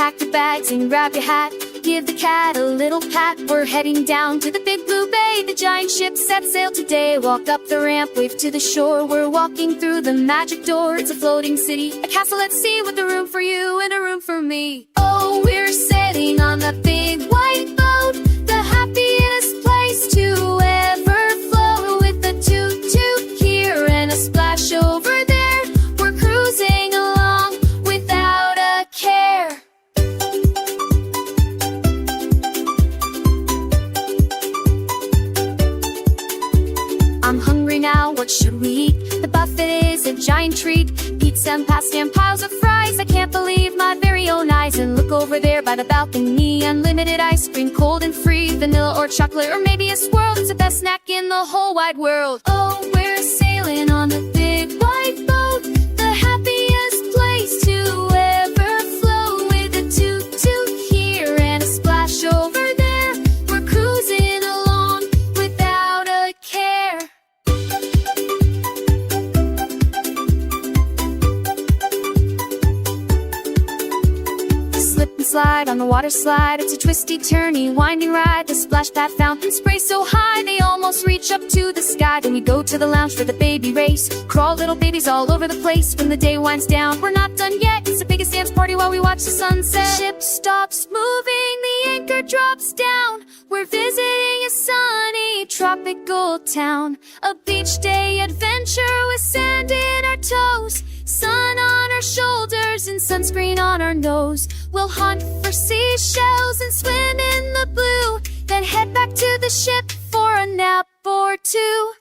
pack your bags and grab your hat. Give the cat a little pat. We're heading down to the big blue bay. The giant ship set sail today. Walk up the ramp, wave to the shore. We're walking through the magic door. It's a floating city, a castle at sea, with a room for you and a room for me. Oh, we're sailing on the big white boat, the happiest place to ever float. With a toot-toot here and a splash over there, we're cruising along without a care. I'm hungry now, what should we eat? The buffet is a giant treat. Pizza and pasta and piles of fries. I can't believe my very own eyes. And look over there by the balcony, unlimited ice cream, cold and free. Vanilla or chocolate or maybe a swirl. It's the best snack in the whole wide world. Oh, we're sailing on the big white boat, the happiest place to ever float. With a toot-toot here and a splash over there, we're cruising along without a care. Slip and slide on the water slide. It's a twisty, turny, winding ride. The splash pad fountain spray so high they almost reach up to the sky. Then we go to the lounge for the baby race. Crawl little babies all over the place. When the day winds down, we're not done yet. It's the biggest dance party while we watch the sunset. Ship stops moving, the anchor drops down. We're visiting a sunny tropical town. A beach day adventure with sand in our toes, sun on our shoulders and sunscreen on our nose. We'll hunt for seashells and swim in the blue, then head back to the ship for a nap or two.